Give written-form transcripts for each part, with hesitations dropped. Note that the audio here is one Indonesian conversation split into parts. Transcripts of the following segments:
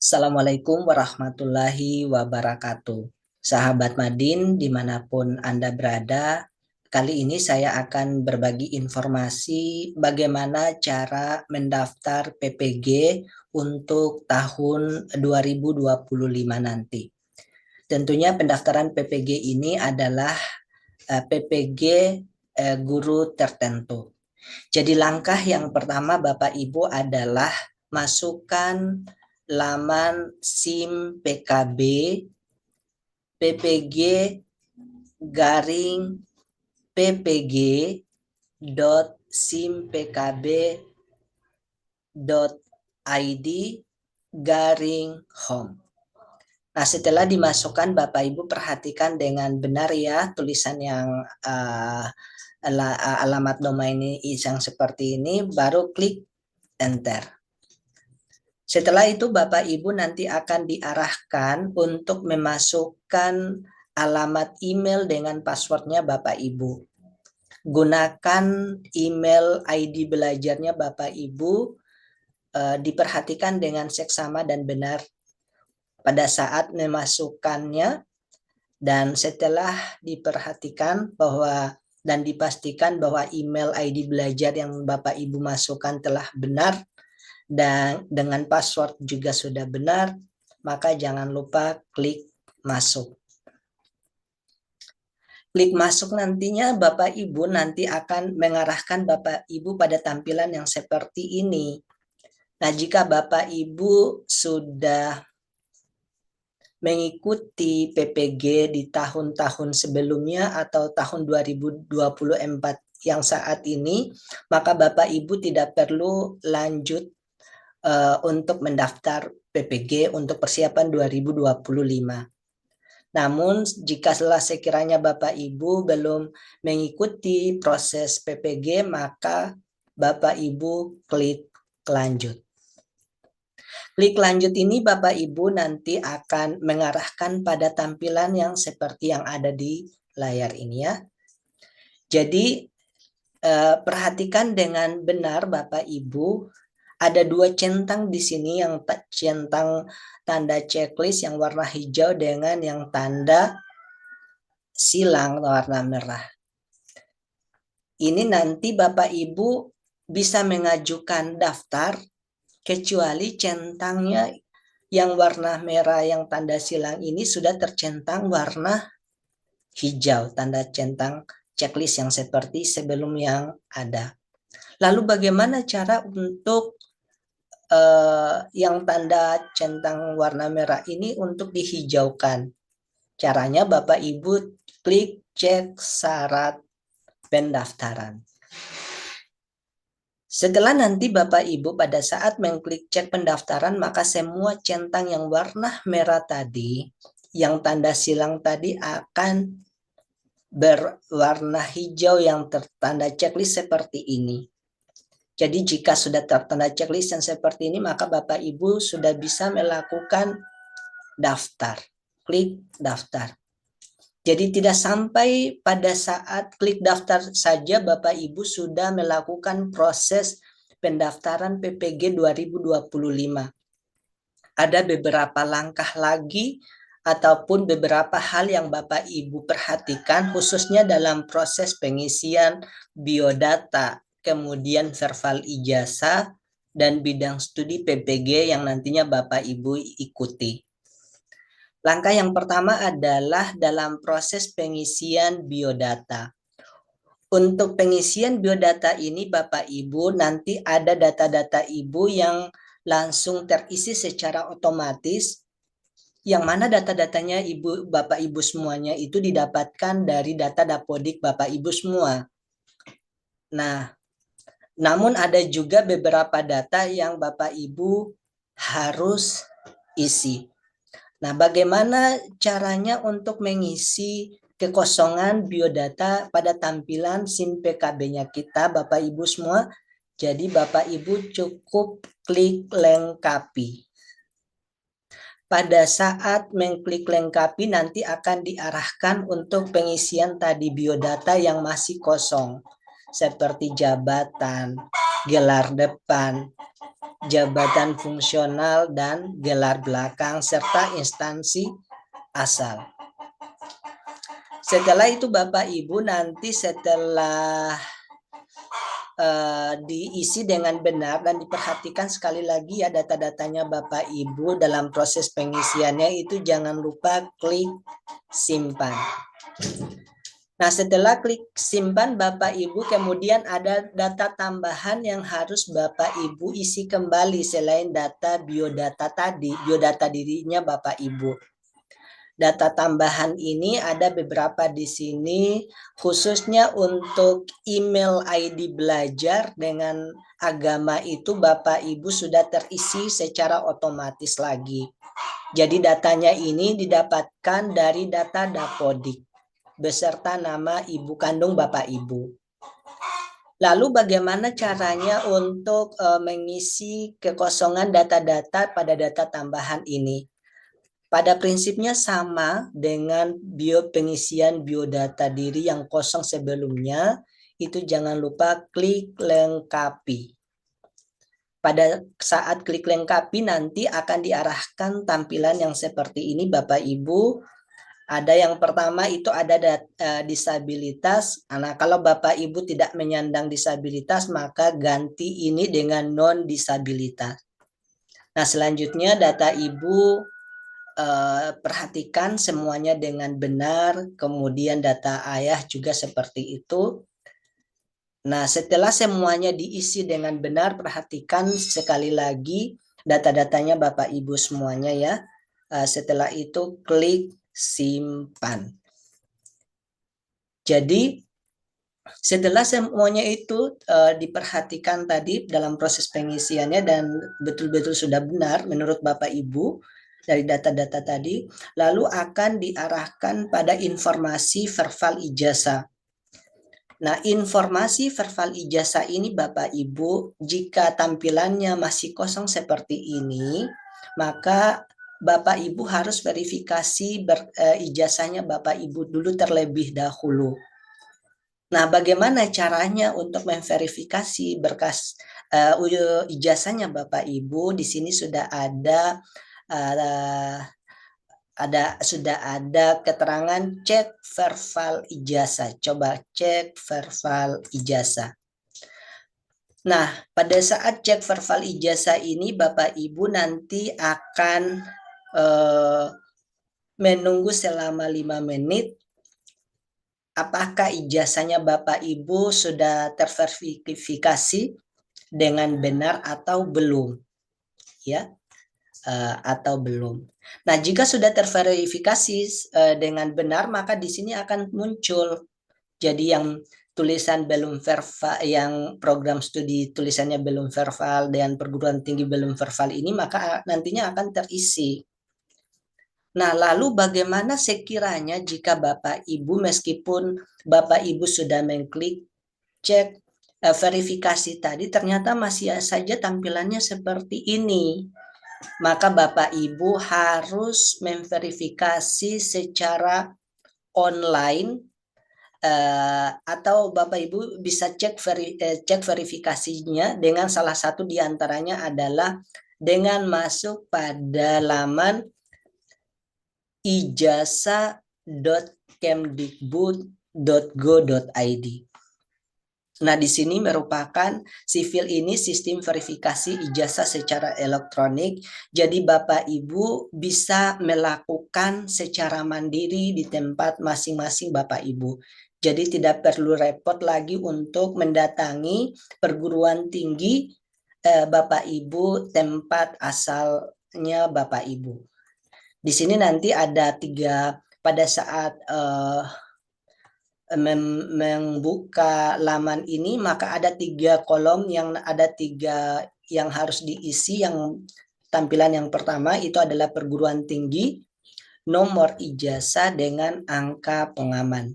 Assalamualaikum warahmatullahi wabarakatuh. Sahabat Madin, dimanapun Anda berada, kali ini saya akan berbagi informasi bagaimana cara mendaftar PPG untuk tahun 2025 nanti. Tentunya pendaftaran PPG ini adalah PPG guru tertentu. Jadi langkah yang pertama Bapak Ibu adalah masukkan laman SIM PKB PPG garing PPG simpkb.id garing home. Nah, setelah dimasukkan, Bapak Ibu perhatikan dengan benar ya tulisan yang alamat domain ini yang seperti ini, baru klik enter. Setelah itu Bapak Ibu nanti akan diarahkan untuk memasukkan alamat email dengan passwordnya Bapak Ibu. Gunakan email ID belajarnya Bapak Ibu, diperhatikan dengan seksama dan benar pada saat memasukkannya, dan setelah diperhatikan bahwa dan dipastikan bahwa email ID belajar yang Bapak Ibu masukkan telah benar dan dengan password juga sudah benar, maka jangan lupa klik masuk. Klik masuk nantinya Bapak Ibu nanti akan mengarahkan Bapak Ibu pada tampilan yang seperti ini. Nah, jika Bapak Ibu sudah mengikuti PPG di tahun-tahun sebelumnya atau tahun 2024 yang saat ini, maka Bapak Ibu tidak perlu lanjut untuk mendaftar PPG untuk persiapan 2025. Namun jika sekiranya Bapak Ibu belum mengikuti proses PPG, maka Bapak Ibu klik lanjut. Klik lanjut ini Bapak Ibu nanti akan mengarahkan pada tampilan yang seperti yang ada di layar ini ya. Jadi perhatikan dengan benar Bapak Ibu, ada dua centang di sini, yang centang tanda checklist yang warna hijau dengan yang tanda silang warna merah. Ini nanti Bapak Ibu bisa mengajukan daftar kecuali centangnya yang warna merah yang tanda silang ini sudah tercentang warna hijau, tanda centang checklist yang seperti sebelum yang ada. Lalu bagaimana cara untuk yang tanda centang warna merah ini untuk dihijaukan? Caranya Bapak Ibu klik cek syarat pendaftaran. Setelah nanti Bapak Ibu pada saat mengklik cek pendaftaran, maka semua centang yang warna merah tadi, yang tanda silang tadi akan berwarna hijau yang tertanda checklist seperti ini. Jadi jika sudah tertanda checklist yang seperti ini, maka Bapak Ibu sudah bisa melakukan daftar. Klik daftar. Jadi tidak sampai pada saat klik daftar saja Bapak Ibu sudah melakukan proses pendaftaran PPG 2025. Ada beberapa langkah lagi ataupun beberapa hal yang Bapak Ibu perhatikan khususnya dalam proses pengisian biodata, kemudian verbal ijazah, dan bidang studi PPG yang nantinya Bapak Ibu ikuti. Langkah yang pertama adalah dalam proses pengisian biodata. Untuk pengisian biodata ini Bapak Ibu nanti ada data-data Ibu yang langsung terisi secara otomatis, yang mana data-datanya Bapak Ibu semuanya itu didapatkan dari data Dapodik Bapak Ibu semua. Nah, namun ada juga beberapa data yang Bapak Ibu harus isi. Nah, bagaimana caranya untuk mengisi kekosongan biodata pada tampilan SIM PKB-nya kita, Bapak Ibu semua? Jadi, Bapak Ibu cukup klik lengkapi. Pada saat mengklik lengkapi, nanti akan diarahkan untuk pengisian tadi biodata yang masih kosong, seperti jabatan, gelar depan, jabatan fungsional, dan gelar belakang, serta instansi asal. Setelah itu Bapak Ibu nanti setelah diisi dengan benar dan diperhatikan sekali lagi ya data-datanya Bapak Ibu dalam proses pengisiannya itu jangan lupa klik simpan. Nah, setelah klik simpan Bapak Ibu, kemudian ada data tambahan yang harus Bapak Ibu isi kembali selain data biodata tadi, biodata dirinya Bapak Ibu. Data tambahan ini ada beberapa di sini, khususnya untuk email ID belajar dengan agama itu Bapak Ibu sudah terisi secara otomatis lagi. Jadi datanya ini didapatkan dari data Dapodik beserta nama ibu kandung Bapak Ibu. Lalu bagaimana caranya untuk mengisi kekosongan data-data pada data tambahan ini? Pada prinsipnya sama dengan pengisian biodata diri yang kosong sebelumnya, itu jangan lupa klik lengkapi. Pada saat klik lengkapi nanti akan diarahkan tampilan yang seperti ini Bapak Ibu. Ada yang pertama itu ada disabilitas. Nah, kalau Bapak Ibu tidak menyandang disabilitas, maka ganti ini dengan non-disabilitas. Nah, selanjutnya data Ibu perhatikan semuanya dengan benar. Kemudian data ayah juga seperti itu. Nah, setelah semuanya diisi dengan benar, perhatikan sekali lagi data-datanya Bapak Ibu semuanya ya. Setelah itu klik simpan. Jadi setelah semuanya itu diperhatikan tadi dalam proses pengisiannya dan betul-betul sudah benar menurut Bapak Ibu dari data-data tadi, lalu akan diarahkan pada informasi verbal ijazah. Nah, informasi verbal ijazah ini Bapak Ibu, jika tampilannya masih kosong seperti ini, maka Bapak Ibu harus verifikasi ijazahnya Bapak Ibu dulu terlebih dahulu. Nah, bagaimana caranya untuk memverifikasi berkas ijazahnya Bapak Ibu? Di sini sudah sudah ada keterangan cek verbal ijazah. Coba cek verbal ijazah. Nah, pada saat cek verbal ijazah ini Bapak Ibu nanti akan menunggu selama 5 menit. Apakah ijazahnya Bapak Ibu sudah terverifikasi dengan benar atau belum? Ya, atau belum. Nah, jika sudah terverifikasi dengan benar, maka di sini akan muncul. Jadi yang tulisan belum verbal, yang program studi tulisannya belum verbal dan perguruan tinggi belum verbal ini, maka nantinya akan terisi. Nah, lalu bagaimana sekiranya jika Bapak Ibu, meskipun Bapak Ibu sudah mengklik cek verifikasi tadi, ternyata masih saja tampilannya seperti ini. Maka Bapak Ibu harus memverifikasi secara online atau Bapak Ibu bisa cek verifikasinya dengan salah satu diantaranya adalah dengan masuk pada laman ijazah.kemdikbud.go.id. Nah, di sini merupakan sivil ini sistem verifikasi ijazah secara elektronik. Jadi Bapak Ibu bisa melakukan secara mandiri di tempat masing-masing Bapak Ibu. Jadi tidak perlu repot lagi untuk mendatangi perguruan tinggi Bapak Ibu tempat asalnya Bapak Ibu. Di sini nanti ada pada saat membuka laman ini, maka ada 3 kolom yang harus diisi. Yang tampilan yang pertama itu adalah perguruan tinggi, nomor ijazah dengan angka pengaman.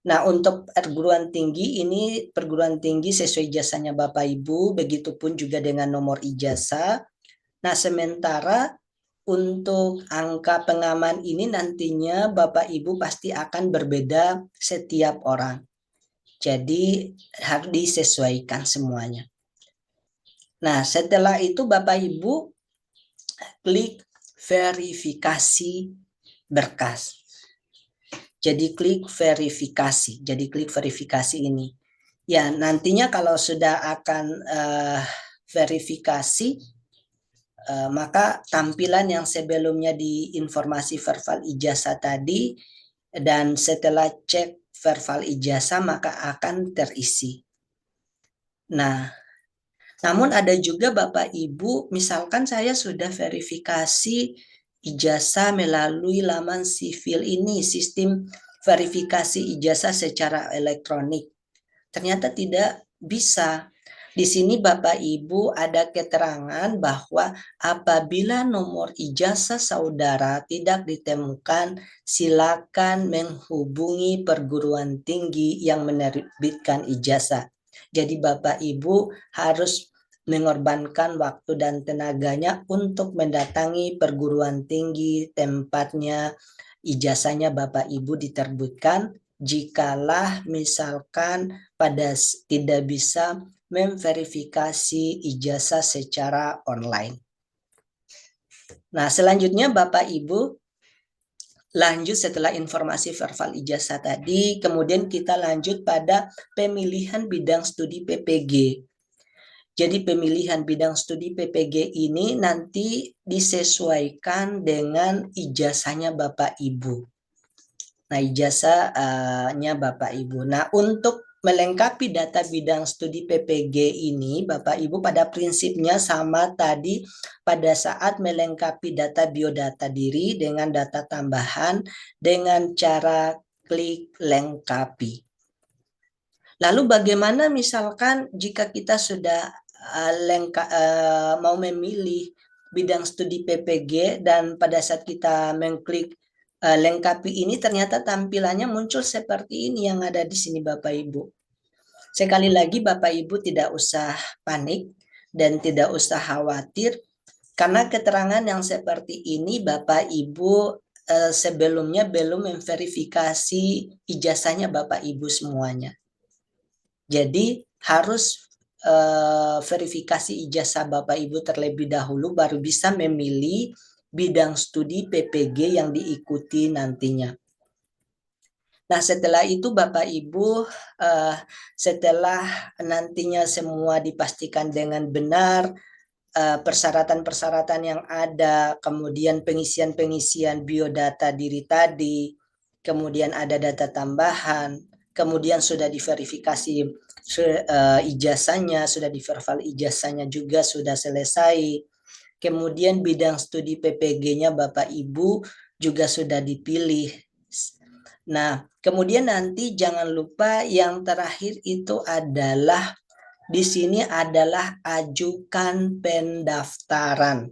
Nah, untuk perguruan tinggi ini perguruan tinggi sesuai ijazahnya Bapak Ibu, begitupun juga dengan nomor ijazah. Nah, sementara untuk angka pengaman ini nantinya Bapak Ibu pasti akan berbeda setiap orang. Jadi harus disesuaikan semuanya. Nah, setelah itu Bapak Ibu klik verifikasi berkas. Jadi klik verifikasi ini. Ya, nantinya kalau sudah akan verifikasi, maka tampilan yang sebelumnya di informasi verbal ijazah tadi dan setelah cek verbal ijazah maka akan terisi. Nah, namun ada juga Bapak Ibu, misalkan saya sudah verifikasi ijazah melalui laman sivil ini, sistem verifikasi ijazah secara elektronik. Ternyata tidak bisa. Di sini Bapak Ibu ada keterangan bahwa apabila nomor ijazah saudara tidak ditemukan, silakan menghubungi perguruan tinggi yang menerbitkan ijazah. Jadi Bapak Ibu harus mengorbankan waktu dan tenaganya untuk mendatangi perguruan tinggi tempatnya ijazahnya Bapak Ibu diterbitkan, jikalau misalkan tidak bisa memverifikasi ijazah secara online. Nah, selanjutnya Bapak Ibu lanjut setelah informasi verbal ijazah tadi, kemudian kita lanjut pada pemilihan bidang studi PPG. Jadi pemilihan bidang studi PPG ini nanti disesuaikan dengan ijazahnya Bapak Ibu. Nah, ijazahnya Bapak Ibu. Nah, untuk melengkapi data bidang studi PPG ini, Bapak Ibu pada prinsipnya sama tadi pada saat melengkapi data biodata diri dengan data tambahan dengan cara klik lengkapi. Lalu bagaimana misalkan jika kita sudah mau memilih bidang studi PPG dan pada saat kita mengklik lengkapi ini ternyata tampilannya muncul seperti ini yang ada di sini Bapak Ibu. Sekali lagi Bapak Ibu tidak usah panik dan tidak usah khawatir karena keterangan yang seperti ini Bapak Ibu sebelumnya belum memverifikasi ijazahnya Bapak Ibu semuanya. Jadi harus verifikasi ijazah Bapak Ibu terlebih dahulu baru bisa memilih bidang studi PPG yang diikuti nantinya. Nah, setelah itu Bapak Ibu setelah nantinya semua dipastikan dengan benar, persyaratan-persyaratan yang ada, kemudian pengisian biodata diri tadi, kemudian ada data tambahan, kemudian sudah diverifikasi ijazahnya, sudah diverval ijazahnya juga sudah selesai. Kemudian bidang studi PPG-nya Bapak Ibu juga sudah dipilih. Nah, kemudian nanti jangan lupa yang terakhir itu adalah di sini adalah ajukan pendaftaran.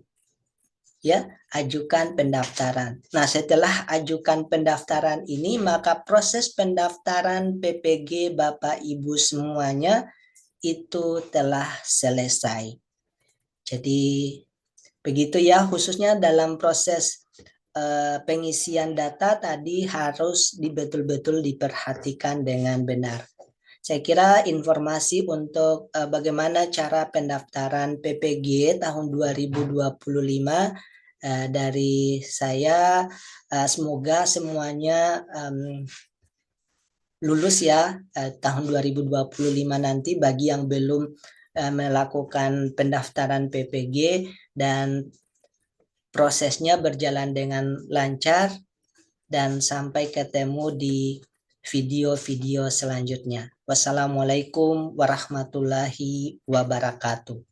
Ya, ajukan pendaftaran. Nah, setelah ajukan pendaftaran ini, maka proses pendaftaran PPG Bapak Ibu semuanya itu telah selesai. Jadi, begitu ya, khususnya dalam proses pengisian data tadi harus betul-betul diperhatikan dengan benar. Saya kira informasi untuk bagaimana cara pendaftaran PPG tahun 2025 dari saya, semoga semuanya lulus ya tahun 2025 nanti bagi yang belum melakukan pendaftaran PPG dan prosesnya berjalan dengan lancar dan sampai ketemu di video-video selanjutnya. Wassalamualaikum warahmatullahi wabarakatuh.